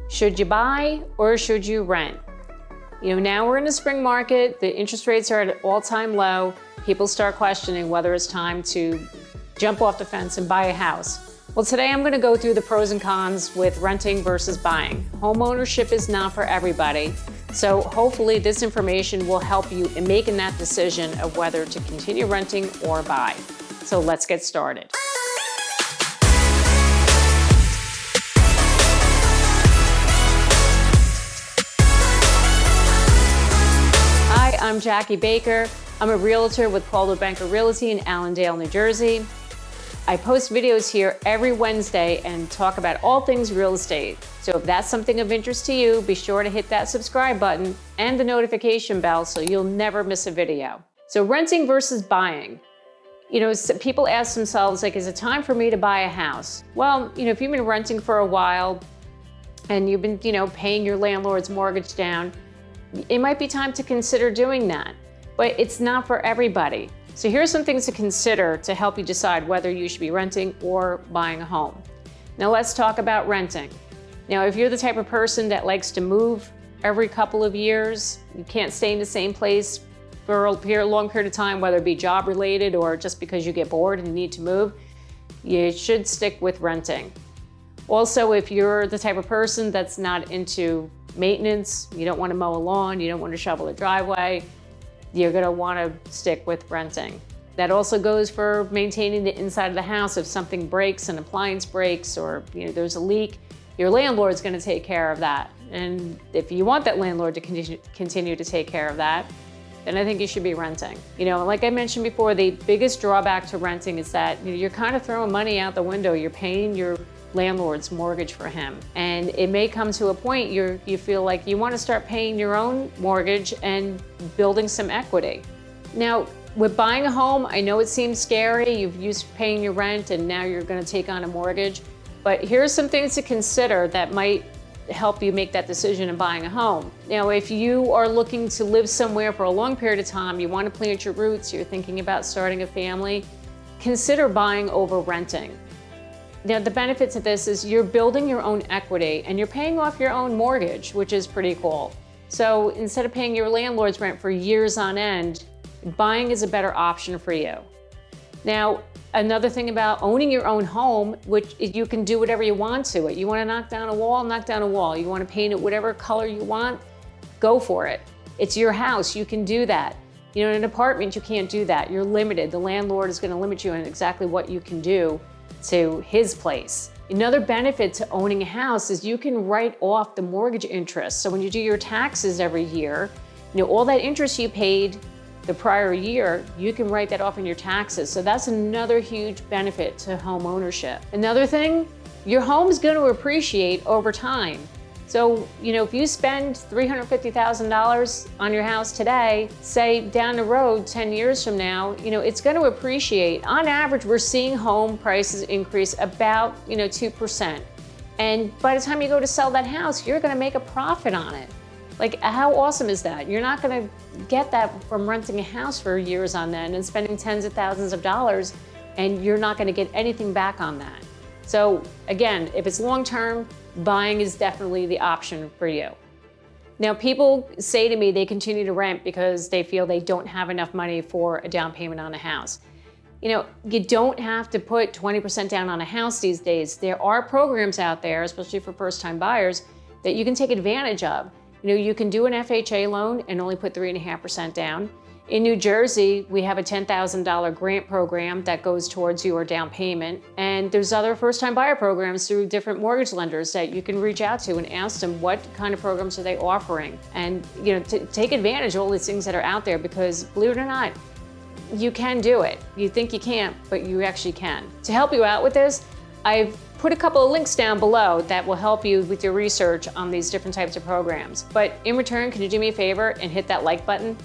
Should you buy or should you rent? Now we're in the spring market, the interest rates are at an all-time low. People start questioning whether it's time to jump off the fence and buy a house. Well, today I'm going to go through the pros and cons with renting versus buying. Home ownership is not for everybody, so hopefully this information will help you in making that decision of whether to continue renting or buy. So let's get started. Hi, I'm Jackie Baker. I'm a realtor with Coldwell Banker Realty in Allendale, New Jersey. I post videos here every Wednesday and talk about all things real estate. So if that's something of interest to you, be sure to hit that subscribe button and the notification bell so you'll never miss a video. So renting versus buying. People ask themselves, is it time for me to buy a house? Well, if you've been renting for a while and you've been, paying your landlord's mortgage down, it might be time to consider doing that, but it's not for everybody. So here's some things to consider to help you decide whether you should be renting or buying a home. Now let's talk about renting. Now, if you're the type of person that likes to move every couple of years, you can't stay in the same place for a long period of time, whether it be job related or just because you get bored and you need to move, you should stick with renting. Also, if you're the type of person that's not into maintenance, you don't want to mow a lawn, you don't want to shovel a driveway, you're going to want to stick with renting. That also goes for maintaining the inside of the house. If something breaks, an appliance breaks, or there's a leak, your landlord's going to take care of that. And if you want that landlord to continue to take care of that, then I think you should be renting. Like I mentioned before, the biggest drawback to renting is that you're kind of throwing money out the window. You're paying your landlord's mortgage for him. And it may come to a point you feel like you want to start paying your own mortgage and building some equity. Now, with buying a home, I know it seems scary. You've used paying your rent and now you're going to take on a mortgage. But here's some things to consider that might help you make that decision in buying a home. Now, if you are looking to live somewhere for a long period of time, you want to plant your roots, you're thinking about starting a family, consider buying over renting. Now, the benefits of this is you're building your own equity and you're paying off your own mortgage, which is pretty cool. So instead of paying your landlord's rent for years on end, buying is a better option for you. Now, another thing about owning your own home, which you can do whatever you want to it. You want to knock down a wall, knock down a wall. You want to paint it whatever color you want, go for it. It's your house, you can do that. In an apartment, you can't do that. You're limited. The landlord is going to limit you on exactly what you can do to his place. Another benefit to owning a house is you can write off the mortgage interest. So when you do your taxes every year, all that interest you paid the prior year, you can write that off in your taxes. So that's another huge benefit to home ownership. Another thing, your home is going to appreciate over time. So, if you spend $350,000 on your house today, say down the road 10 years from now, it's going to appreciate. On average, we're seeing home prices increase about, 2%. And by the time you go to sell that house, you're going to make a profit on it. How awesome is that? You're not going to get that from renting a house for years on end and spending tens of thousands of dollars, and you're not going to get anything back on that. So again, if it's long-term, buying is definitely the option for you. Now, people say to me they continue to rent because they feel they don't have enough money for a down payment on a house. You don't have to put 20% down on a house these days. There are programs out there, especially for first-time buyers, that you can take advantage of. You can do an FHA loan and only put 3.5% down. In New Jersey, we have a $10,000 grant program that goes towards your down payment. And there's other first-time buyer programs through different mortgage lenders that you can reach out to and ask them what kind of programs are they offering. And to take advantage of all these things that are out there, because believe it or not, you can do it. You think you can't, but you actually can. To help you out with this, I've put a couple of links down below that will help you with your research on these different types of programs. But in return, can you do me a favor and hit that like button?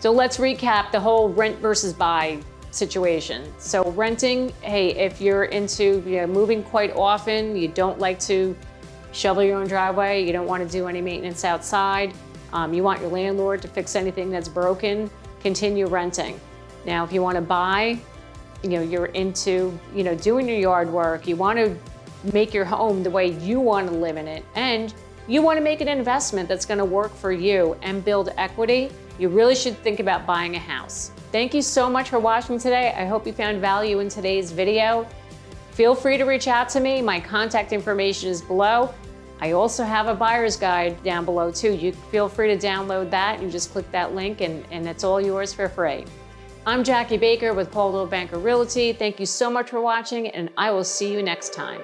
So let's recap the whole rent versus buy situation. So renting, hey, if you're into moving quite often, you don't like to shovel your own driveway, you don't want to do any maintenance outside, you want your landlord to fix anything that's broken, continue renting. Now, if you want to buy, you're into, doing your yard work, you want to make your home the way you want to live in it, and you want to make an investment that's going to work for you and build equity, you really should think about buying a house. Thank you so much for watching today. I hope you found value in today's video. Feel free to reach out to me. My contact information is below. I also have a buyer's guide down below too. You feel free to download that. You just click that link and it's all yours for free. I'm Jackie Baker with Coldwell Banker Realty. Thank you so much for watching, and I will see you next time.